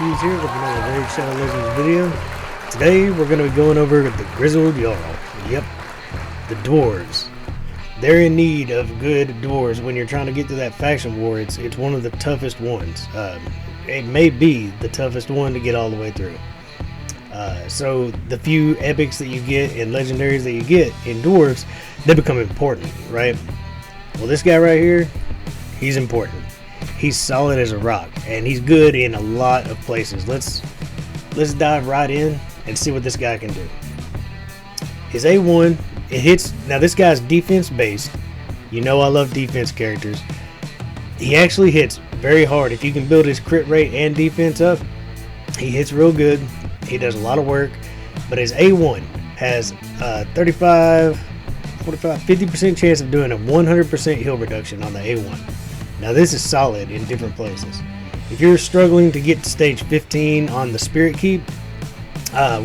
Fuse here with another Raid Shadow Legends video. Today we're going to be going over the GRIZZLED Jarl. Yep, the dwarves. They're in need of good dwarves when you're trying to get through that faction war. It's one of the toughest ones. It may be the toughest one to get all the way through. So the few epics that you get and legendaries that you get in dwarves, they become important, right? Well, this guy right here, he's important. He's solid as a rock, and he's good in a lot of places. Let's dive right in and see what this guy can do. His A1, it hits. Now this guy's defense based. You know I love defense characters. He actually hits very hard. If you can build his crit rate and defense up, he hits real good. He does a lot of work, but his A1 has 35, 45, 50% chance of doing a 100% heal reduction on the A1. Now this is solid in different places. If you're struggling to get to stage 15 on the Spirit Keep,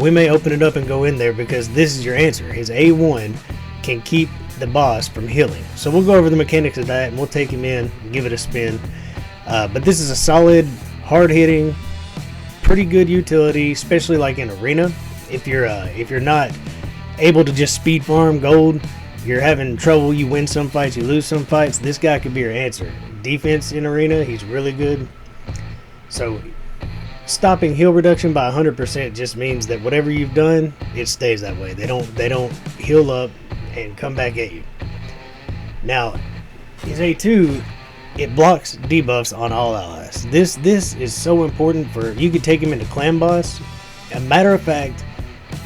we may open it up and go in there because this is your answer. His A1 can keep the boss from healing. So we'll go over the mechanics of that and we'll take him in and give it a spin. But this is a solid, hard-hitting, pretty good utility, especially like in arena. If you're not able to just speed farm gold, you're having trouble, you win some fights, you lose some fights, this guy could be your answer. Defense in arena, he's really good. So stopping heal reduction by 100% just means that whatever you've done, it stays that way. They don't heal up and come back at you. Now his A2, it blocks debuffs on all allies. This is so important for, you could take him into clan boss. A matter of fact,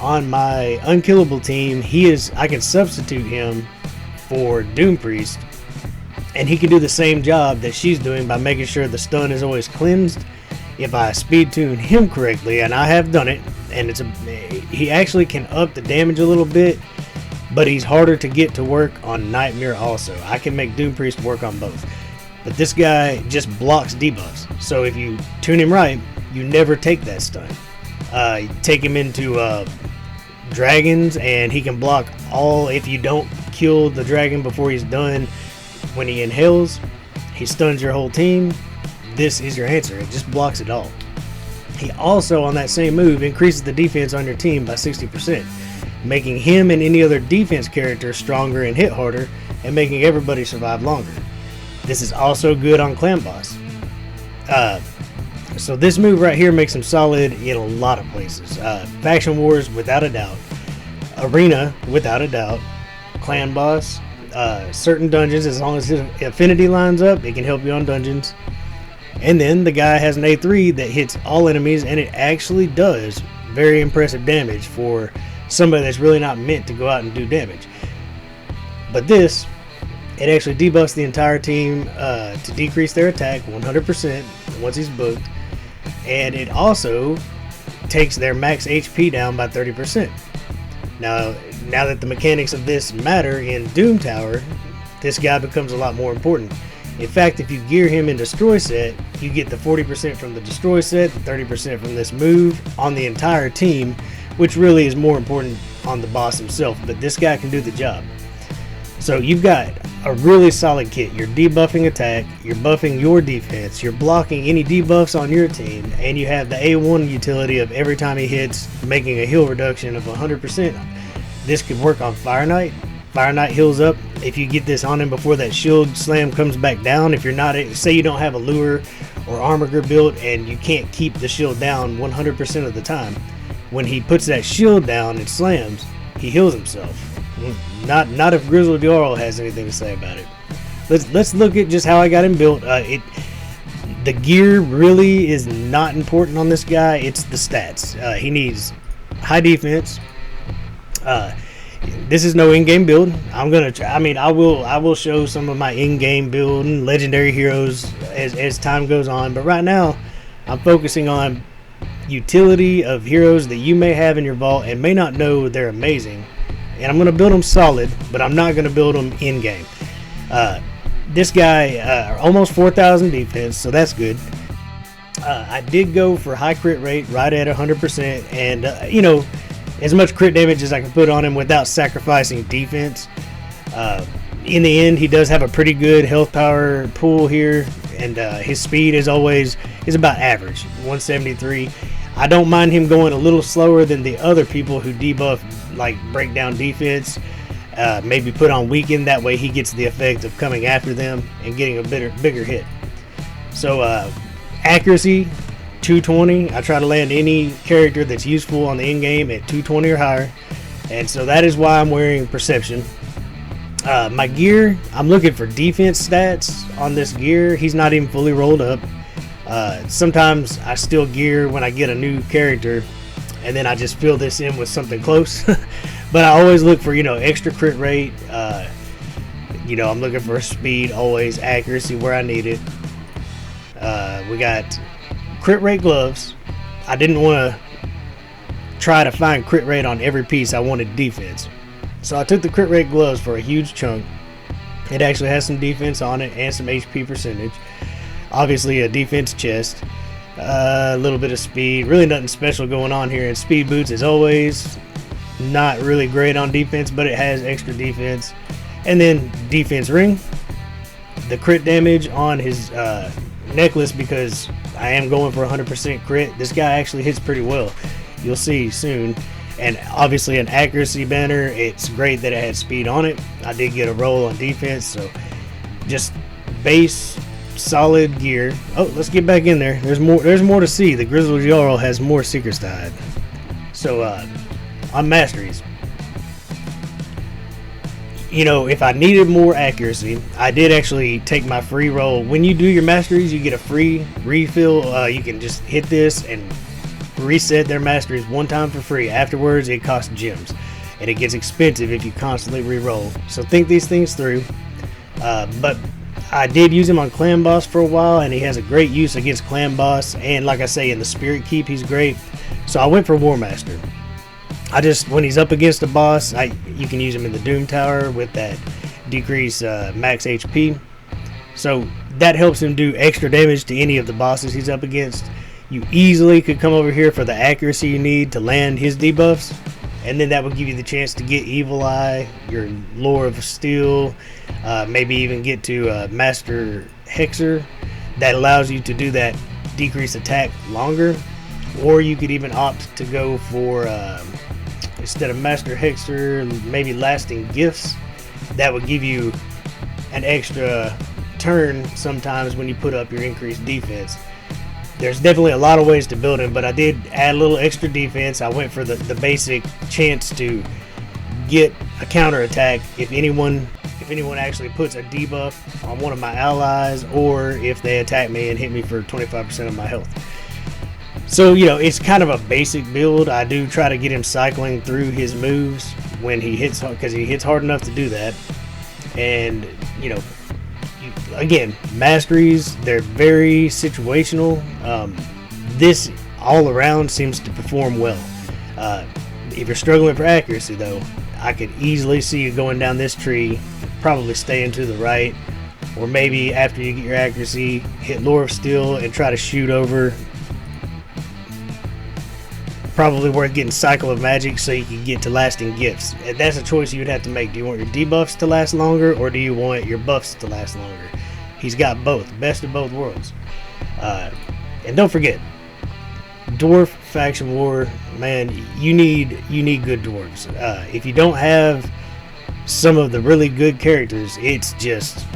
on my unkillable team, I can substitute him for Doom Priest, and he can do the same job that she's doing by making sure the stun is always cleansed. If I speed tune him correctly, and I have done it, and he actually can up the damage a little bit, but he's harder to get to work on Nightmare also. I can make Doom Priest work on both, but this guy just blocks debuffs. So if you tune him right, you never take that stun. Take him into dragons, and he can block all. If you don't kill the dragon before he's done, when he inhales, he stuns your whole team. This is your answer. It just blocks it all. He also, on that same move, increases the defense on your team by 60%, making him and any other defense character stronger and hit harder, and making everybody survive longer. This is also good on clan boss. So this move right here makes him solid in a lot of places. Faction wars, without a doubt. Arena, without a doubt. Clan boss. Certain dungeons, as long as his affinity lines up, it can help you on dungeons. And then the guy has an A3 that hits all enemies, and it actually does very impressive damage for somebody that's really not meant to go out and do damage. But this, it actually debuffs the entire team to decrease their attack 100% once he's booked, and it also takes their max HP down by 30%. Now that the mechanics of this matter in Doom Tower, this guy becomes a lot more important. In fact, if you gear him in Destroy Set, you get the 40% from the Destroy Set, the 30% from this move on the entire team, which really is more important on the boss himself, but this guy can do the job. So you've got a really solid kit. You're debuffing attack, you're buffing your defense, you're blocking any debuffs on your team, and you have the A1 utility of every time he hits, making a heal reduction of 100%. This could work on Fire Knight. Fire Knight heals up if you get this on him before that shield slam comes back down. If you're not, say you don't have a lure or armor built and you can't keep the shield down 100% of the time, when he puts that shield down and slams, he heals himself. Not if GRIZZLED Jarl has anything to say about it. Let's look at just how I got him built. The gear really is not important on this guy. It's the stats. He needs high defense. This is no in-game build. I'm gonna try. I mean, I will show some of my in-game build and legendary heroes as time goes on. But right now, I'm focusing on utility of heroes that you may have in your vault and may not know they're amazing. And I'm gonna build them solid, but I'm not gonna build them in-game. This guy almost 4,000 defense, so that's good. I did go for high crit rate, right at 100%, and as much crit damage as I can put on him without sacrificing defense. In the end, he does have a pretty good health power pool here, and his speed is about average, 173. I don't mind him going a little slower than the other people who debuff, like breakdown defense. Maybe put on weaken, that way he gets the effect of coming after them and getting a bigger hit. So accuracy 220. I try to land any character that's useful on the in game at 220 or higher, and so that is why I'm wearing perception. My gear, I'm looking for defense stats on this gear. He's not even fully rolled up. Sometimes I steal gear when I get a new character, and then I just fill this in with something close. But I always look for, extra crit rate. I'm looking for speed, always accuracy where I need it. We got crit rate gloves. I didn't want to try to find crit rate on every piece. I wanted defense. So I took the crit rate gloves for a huge chunk. It actually has some defense on it and some HP percentage. Obviously a defense chest. A little bit of speed. Really nothing special going on here. And speed boots as always. Not really great on defense, but it has extra defense. And then defense ring. The crit damage on his necklace, because I am going for 100% crit. This guy actually hits pretty well. You'll see soon. And obviously an accuracy banner. It's great that it had speed on it. I did get a roll on defense, so just base solid gear. Oh, let's get back in there. There's more to see. The Grizzled Jarl has more secrets to hide. So on masteries, if I needed more accuracy, I did actually take my free roll. When you do your masteries, you get a free refill. You can just hit this and reset their masteries one time for free. Afterwards, it costs gems, and it gets expensive if you constantly re-roll. So think these things through. But I did use him on Clan Boss for a while, and he has a great use against Clan Boss. And like I say, in the Spirit Keep, he's great. So I went for War Master. When he's up against a boss, you can use him in the Doom Tower with that decrease max HP. So that helps him do extra damage to any of the bosses he's up against. You easily could come over here for the accuracy you need to land his debuffs, and then that would give you the chance to get Evil Eye, your Lore of Steel, maybe even get to Master Hexer. That allows you to do that decrease attack longer, or you could even opt to go for instead of Master Hexer, maybe Lasting Gifts. That would give you an extra turn sometimes when you put up your increased defense. There's definitely a lot of ways to build him, but I did add a little extra defense. I went for the basic chance to get a counter attack if anyone actually puts a debuff on one of my allies, or if they attack me and hit me for 25% of my health. So it's kind of a basic build. I do try to get him cycling through his moves when he hits, because he hits hard enough to do that. And again, masteries, they're very situational. This all around seems to perform well. If you're struggling for accuracy though, I could easily see you going down this tree, probably staying to the right, or maybe after you get your accuracy, hit Lore of Steel and try to shoot over. Probably worth getting Cycle of Magic so you can get to Lasting Gifts. And that's a choice you would have to make. Do you want your debuffs to last longer, or do you want your buffs to last longer? He's got both. Best of both worlds. And don't forget, Dwarf Faction War, man, you need good dwarves. If you don't have some of the really good characters, it's just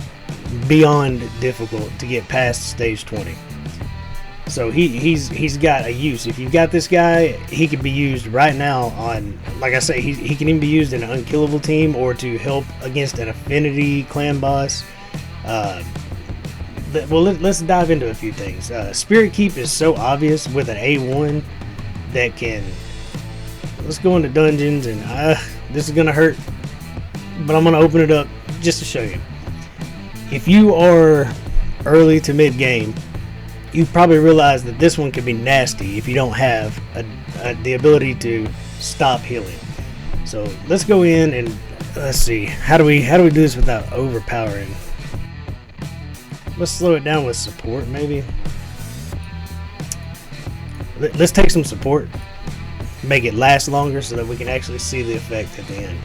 beyond difficult to get past stage 20. So he's got a use. If you've got this guy, he can be used right now on, like I say, he can even be used in an unkillable team or to help against an affinity clan boss. Well, let's dive into a few things. Spirit Keep is so obvious with an A1 that can... Let's go into dungeons, and this is going to hurt, but I'm going to open it up just to show you. If you are early to mid-game, you probably realize that this one can be nasty if you don't have the ability to stop healing. So let's go in and let's see, how do we do this without overpowering? Let's slow it down with support, maybe. Let's take some support, make it last longer so that we can actually see the effect at the end.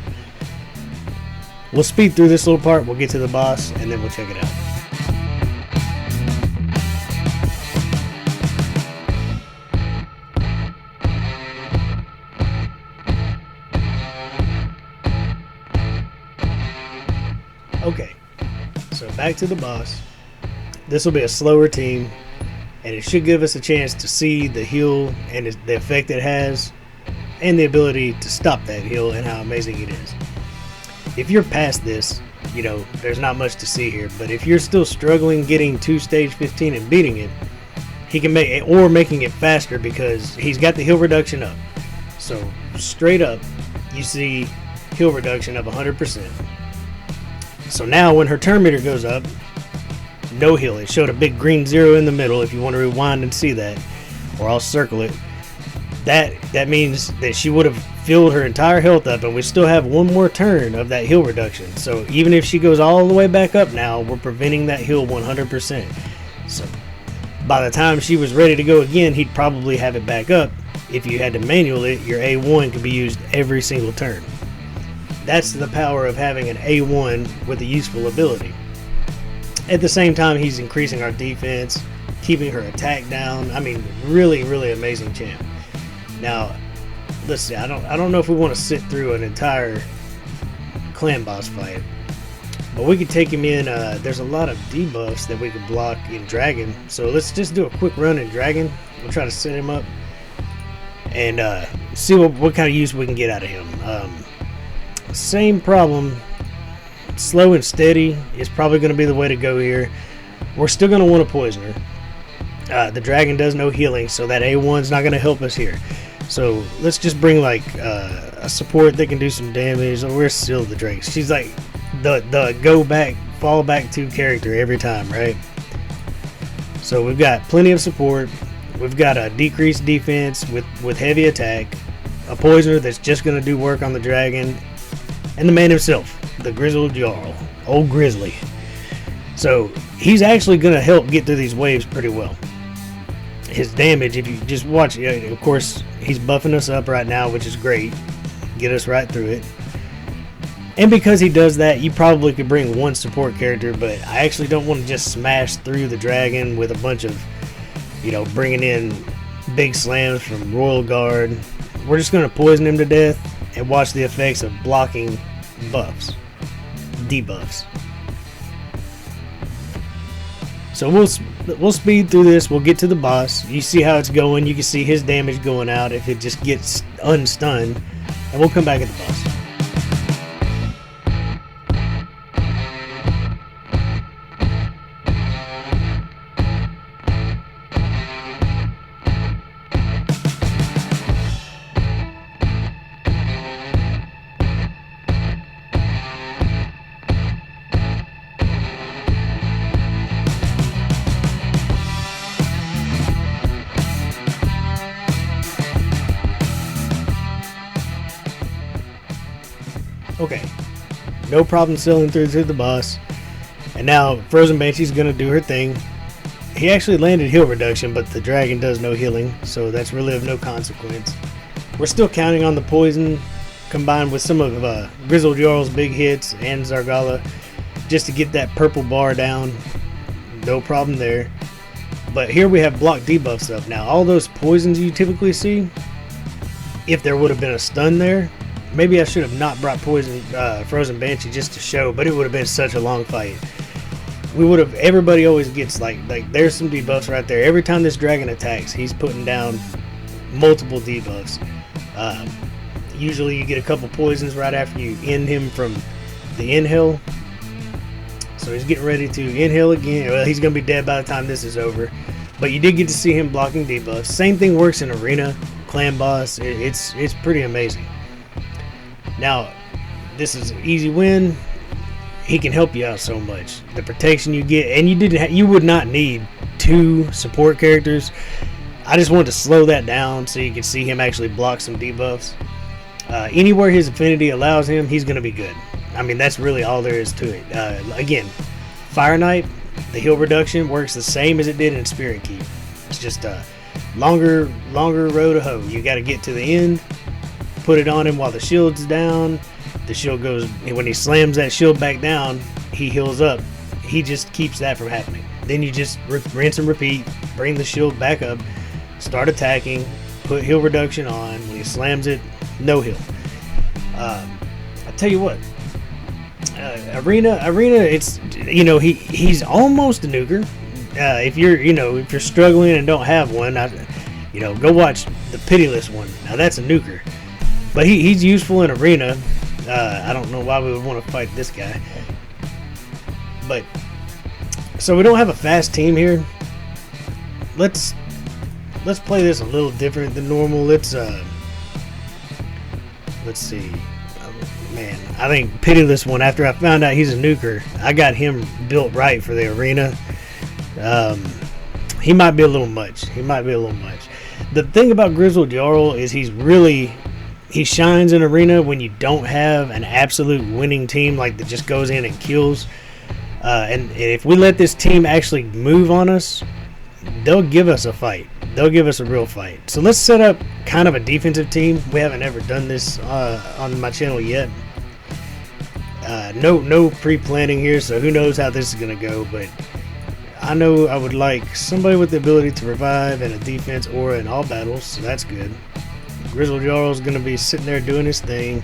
We'll speed through this little part, we'll get to the boss, and then we'll check it out. So back to the boss. This will be a slower team, and it should give us a chance to see the heal and the effect it has, and the ability to stop that heal and how amazing it is. If you're past this, you know, there's not much to see here, but if you're still struggling getting to stage 15 and beating it, he can make it, or making it faster, because he's got the heal reduction up. So straight up, you see heal reduction of 100%. So now when her turn meter goes up, no heal. It showed a big green 0 in the middle if you want to rewind and see that, or I'll circle it. That means that she would have filled her entire health up, and we still have one more turn of that heal reduction. So even if she goes all the way back up now, we're preventing that heal 100%. So by the time she was ready to go again, he'd probably have it back up. If you had to manual it, your A1 could be used every single turn. That's the power of having an A1 with a useful ability. At the same time, he's increasing our defense, keeping her attack down. I mean, really, really amazing champ. Now, let's see. I don't know if we want to sit through an entire clan boss fight, but we could take him in. There's a lot of debuffs that we could block in Dragon, so let's just do a quick run in Dragon. We'll try to set him up and see what kind of use we can get out of him. Same problem. Slow and steady is probably going to be the way to go here. We're still going to want to poison her. The dragon does no healing, so that A1's not going to help us here. So let's just bring like a support that can do some damage. Oh, where's still the Drake? She's like the go back, fall back to character every time, right? So we've got plenty of support. We've got a decreased defense with heavy attack, a poisoner that's just going to do work on the dragon, and the man himself, the Grizzled Jarl, old Grizzly. So he's actually going to help get through these waves pretty well. His damage, if you just watch, of course, he's buffing us up right now, which is great. Get us right through it. And because he does that, you probably could bring one support character, but I actually don't want to just smash through the dragon with a bunch of, you know, bringing in big slams from Royal Guard. We're just going to poison him to death and watch the effects of blocking buffs, debuffs. So we'll speed through this. We'll get to the boss. You see how it's going. You can see his damage going out if it just gets unstunned. And we'll come back at the boss. Okay, no problem selling through to the boss. And now Frozen Banshee's gonna do her thing. He actually landed heal reduction, but the dragon does no healing, so that's really of no consequence. We're still counting on the poison combined with some of Grizzled Jarl's big hits and Zargala just to get that purple bar down. No problem there. But here we have block debuffs up. Now all those poisons you typically see, if there would have been a stun there, maybe I should have not brought Frozen Banshee just to show, but it would have been such a long fight. We would have, everybody always gets like there's some debuffs right there. Every time this dragon attacks, he's putting down multiple debuffs. Usually you get a couple poisons right after you end him from the inhale. So he's getting ready to inhale again. Well, he's going to be dead by the time this is over. But you did get to see him blocking debuffs. Same thing works in Arena, Clan Boss. It's pretty amazing. Now, this is an easy win. He can help you out so much. The protection you get, and you would not need 2 support characters. I just wanted to slow that down so you can see him actually block some debuffs. Anywhere his affinity allows him, he's going to be good. I mean, that's really all there is to it. Again, Fire Knight, the heal reduction works the same as it did in Spirit Keep. It's just a longer road to hoe. You got to get to the end, put it on him while the shield's down. The shield goes, when he slams that shield back down, he heals up. He just keeps that from happening. Then you just rinse and repeat, bring the shield back up, start attacking, put heal reduction on. When he slams it, no heal. I tell you what, Arena, it's, you know, he's almost a nuker. If you're struggling and don't have one, go watch the Pitiless one. Now that's a nuker, but he's useful in Arena. I don't know why we would want to fight this guy, but so we don't have a fast team here. Let's play this a little different than normal. Let's see. Man, I think Pitiless one, after I found out he's a nuker, I got him built right for the Arena. He might be a little much. The thing about Grizzled Jarl is he shines in Arena when you don't have an absolute winning team like that just goes in and kills. And if we let this team actually move on us, they'll give us a fight. They'll give us a real fight. So let's set up kind of a defensive team. We haven't ever done this on my channel yet. No pre-planning here, so who knows how this is going to go, but I know I would like somebody with the ability to revive and a defense aura in all battles, so that's good. Grizzled Jarl is going to be sitting there doing his thing.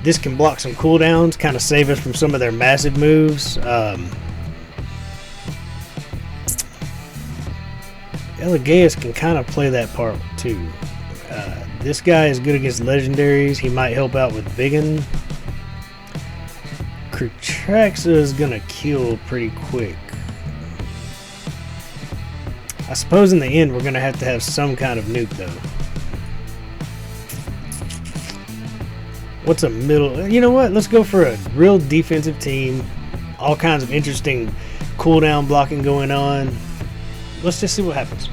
This can block some cooldowns, kind of save us from some of their massive moves. Elegaeus can kind of play that part too. This guy is good against legendaries. He might help out with Biggin. Kratraxa is going to kill pretty quick. I suppose in the end we're going to have some kind of nuke though. What's a middle? You know what? Let's go for a real defensive team. All kinds of interesting cooldown blocking going on. Let's just see what happens.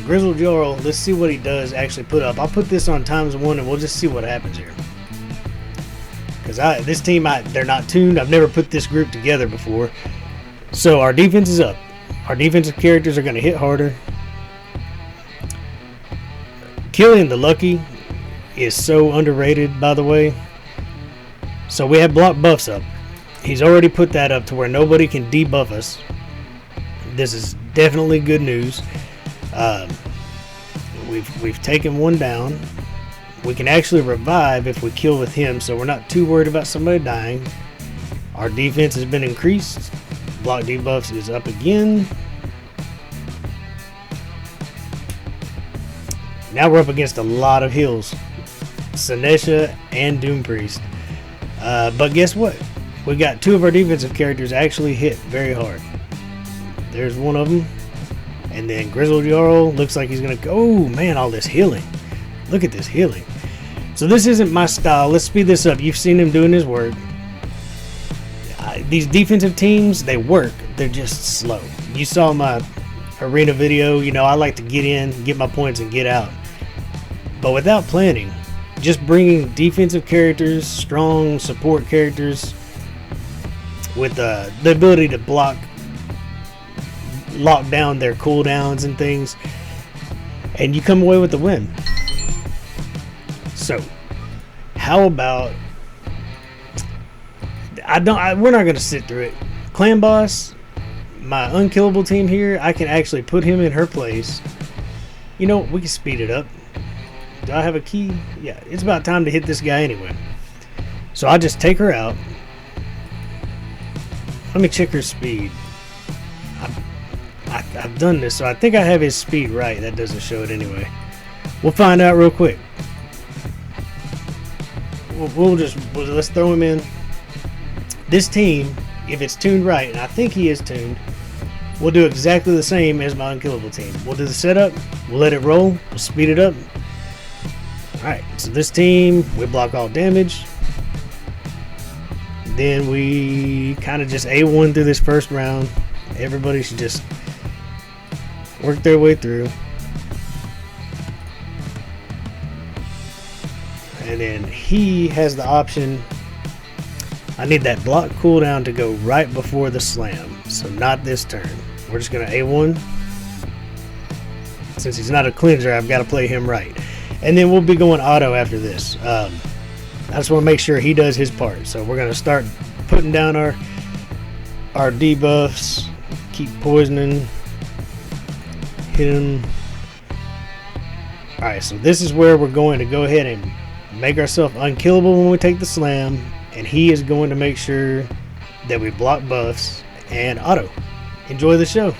Grizzled Jarl, let's see what he does actually put up. I'll put this on ×1 and we'll just see what happens here. Because this team, they're not tuned. I've never put this group together before. So our defense is up. Our defensive characters are going to hit harder. Killing the Lucky is so underrated, by the way. So we have block buffs up. He's already put that up to where nobody can debuff us. This is definitely good news. We've taken one down. We can actually revive if we kill with him, so we're not too worried about somebody dying. Our defense has been increased. Block debuffs is up again. Now we're up against a lot of heals. Sinesha and Doom Priest. But guess what? We got two of our defensive characters actually hit very hard. There's one of them. And then Grizzled Jarl looks like he's going to go. Oh, man, all this healing. Look at this healing. So this isn't my style. Let's speed this up. You've seen him doing his work. These defensive teams, they work. They're just slow. You saw my Arena video. You know, I like to get in, get my points, and get out. But without planning, just bringing defensive characters, strong support characters with the ability to lock down their cooldowns and things, and you come away with the win. So how about we're not going to sit through it. Clan boss, my unkillable team here, I can actually put him in her place. You know, we can speed it up. Do I have a key? Yeah, it's about time to hit this guy anyway. So I'll just take her out. Let me check her speed. I've done this, so I think I have his speed right. That doesn't show it anyway. We'll find out real quick. Let's throw him in. This team, if it's tuned right, and I think he is tuned, we'll do exactly the same as my unkillable team. We'll do the setup, we'll let it roll, we'll speed it up. Alright, so this team, we block all damage. Then we kind of just A1 through this first round. Everybody should just work their way through. And then he has the option. I need that block cooldown to go right before the slam. So not this turn. We're just going to A1. Since he's not a cleanser, I've got to play him right. And then we'll be going auto after this. I just want to make sure he does his part. So we're going to start putting down our debuffs. Keep poisoning. Hit him. Alright, so this is where we're going to go ahead and make ourselves unkillable when we take the slam. and he is going to make sure that we block buffs and auto. Enjoy the show.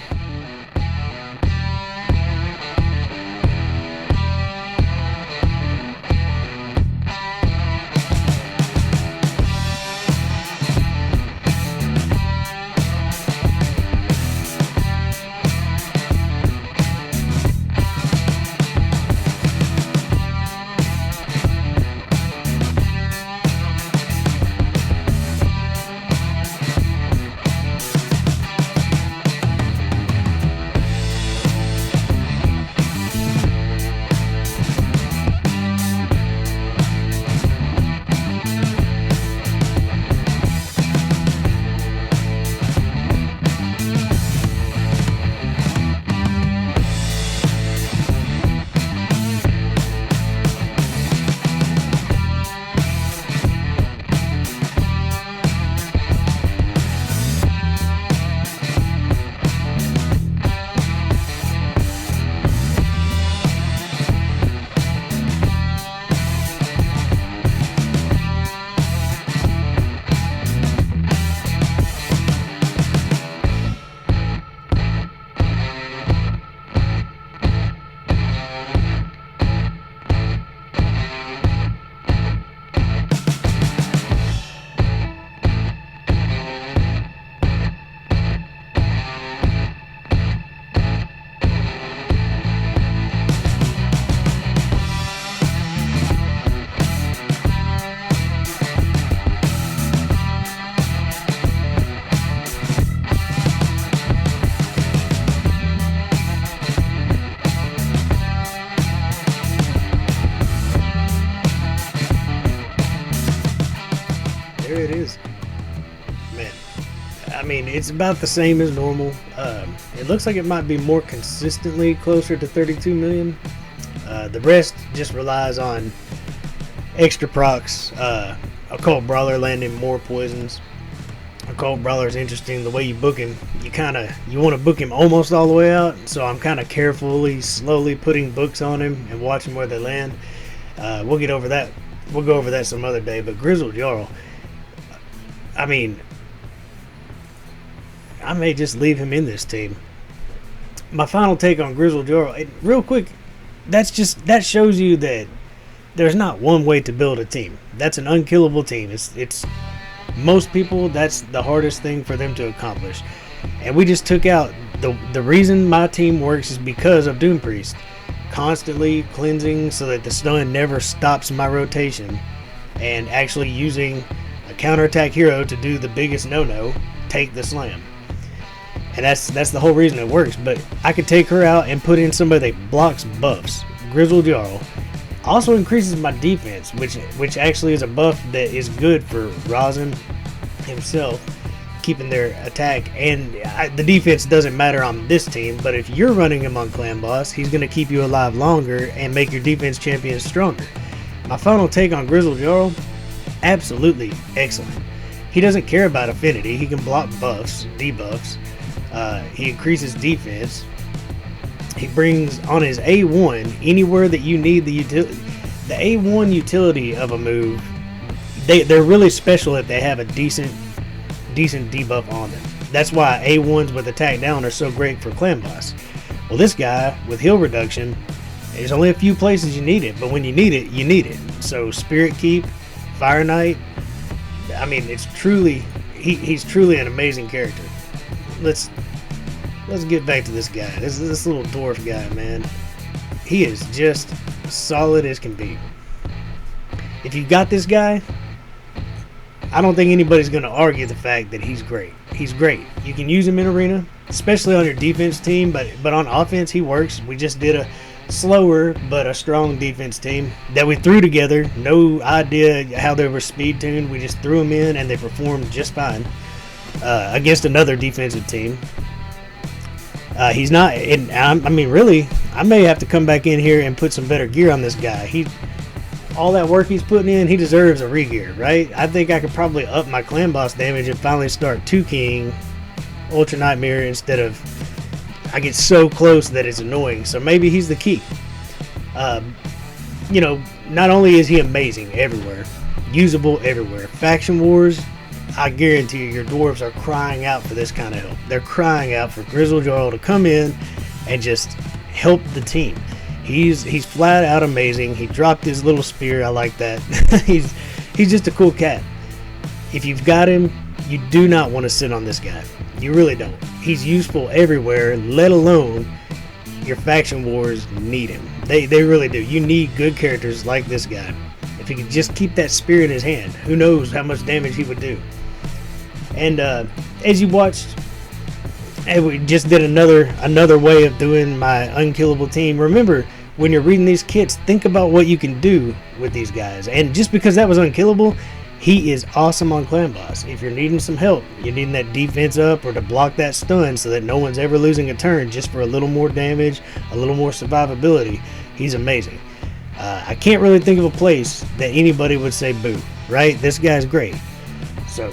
There it is. Man, I mean, it's about the same as normal. It looks like it might be more consistently closer to 32 million. The rest just relies on extra procs. Occult Brawler landing more poisons. Occult Brawler is interesting. The way you book him, you want to book him almost all the way out. So I'm kind of carefully, slowly putting books on him and watching where they land. We'll get over that. We'll go over that some other day. But Grizzled Jarl, I mean, I may just leave him in this team. My final take on Grizzled Jarl, real quick, that shows you that there's not one way to build a team. That's an unkillable team. It's most people, that's the hardest thing for them to accomplish. And we just took out the reason my team works is because of Doom Priest constantly cleansing so that the stun never stops my rotation, and actually using a counterattack hero to do the biggest no-no, take the slam. And that's the whole reason it works. But I could take her out and put in somebody that blocks buffs. Grizzled Jarl also increases my defense, which actually is a buff that is good for Rosin himself, keeping their attack. And the defense doesn't matter on this team, but if you're running him on Clan Boss, he's going to keep you alive longer and make your defense champions stronger. My final take on Grizzled Jarl, absolutely excellent. He doesn't care about affinity. He can block buffs, debuffs. He increases defense. He brings on his A1 anywhere that you need the utility. The A1 utility of a move, they're really special if they have a decent debuff on them. That's why A1s with attack down are so great for Clan Boss. Well, this guy with heal reduction, there's only a few places you need it, but when you need it, you need it. So Spirit Keep, Fire Knight, I mean, it's truly, he's truly an amazing character. Let's get back to this guy. This little dwarf guy, man. He is just solid as can be. If you got this guy, I don't think anybody's going to argue the fact that he's great. He's great. You can use him in arena, especially on your defense team, but on offense he works. We just did a slower but a strong defense team that we threw together. No idea how they were speed tuned. We just threw them in and they performed just fine against another defensive team. He's not, I mean, really, I may have to come back in here and put some better gear on this guy. All that work he's putting in, he deserves a regear, right? I think I could probably up my Clan Boss damage and finally start 2-keying Ultra Nightmare instead of, I get so close that it's annoying. So maybe he's the key. You know, not only is he amazing everywhere, usable everywhere. Faction wars, I guarantee you, your dwarves are crying out for this kind of help. They're crying out for GRIZZLED JARL to come in and just help the team. He's flat out amazing. He dropped his little spear. I like that. he's just a cool cat. If you've got him, you do not want to sit on this guy. You really don't. He's useful everywhere, let alone your faction wars need him. They really do. You need good characters like this guy. If he could just keep that spear in his hand, who knows how much damage he would do. And as you watched, and we just did another way of doing my unkillable team. Remember, when you're reading these kits, think about what you can do with these guys. And just because that was unkillable, he is awesome on clan boss. If you're needing some help, you're needing that defense up or to block that stun so that no one's ever losing a turn, just for a little more damage, a little more survivability, he's amazing. I can't really think of a place that anybody would say boo, right? This guy's great. So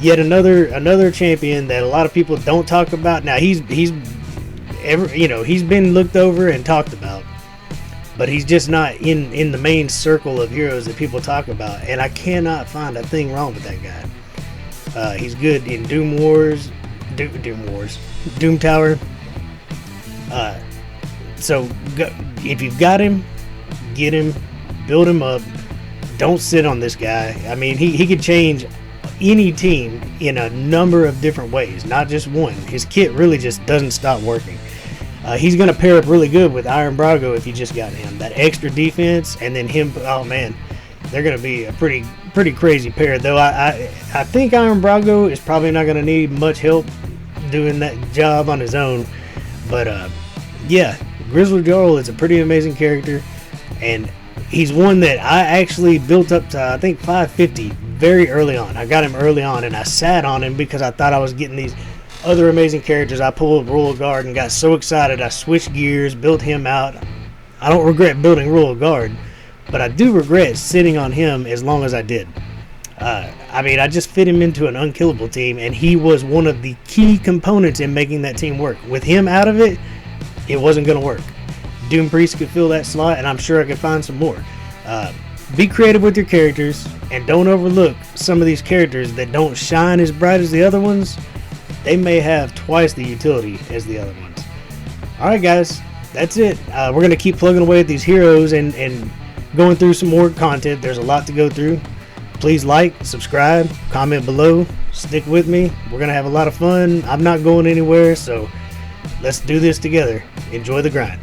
yet another champion that a lot of people don't talk about. Now he's been looked over and talked about, but he's just not in the main circle of heroes that people talk about. And I cannot find a thing wrong with that guy. He's good in Doom Tower. So if you've got him, get him, build him up. Don't sit on this guy. I mean, he could change any team in a number of different ways, not just one. His kit really just doesn't stop working. He's going to pair up really good with Iron Brago if you just got him. That extra defense, and then him, oh man, they're going to be a pretty crazy pair. Though I think Iron Brago is probably not going to need much help doing that job on his own. But yeah, GRIZZLED JARL is a pretty amazing character, and he's one that I actually built up to, I think, 550 very early on. I got him early on, and I sat on him because I thought I was getting these other amazing characters. I pulled Royal Guard and got so excited I switched gears, built him out. I don't regret building Royal Guard, but I do regret sitting on him as long as I did. I mean, I just fit him into an unkillable team, and he was one of the key components in making that team work. With him out of it, it wasn't going to work. Doom Priest could fill that slot, and I'm sure I could find some more. Be creative with your characters, and don't overlook some of these characters that don't shine as bright as the other ones. They may have twice the utility as the other ones. Alright guys, that's it. We're going to keep plugging away at these heroes and going through some more content. There's a lot to go through. Please like, subscribe, comment below, stick with me. We're going to have a lot of fun. I'm not going anywhere, so let's do this together. Enjoy the grind.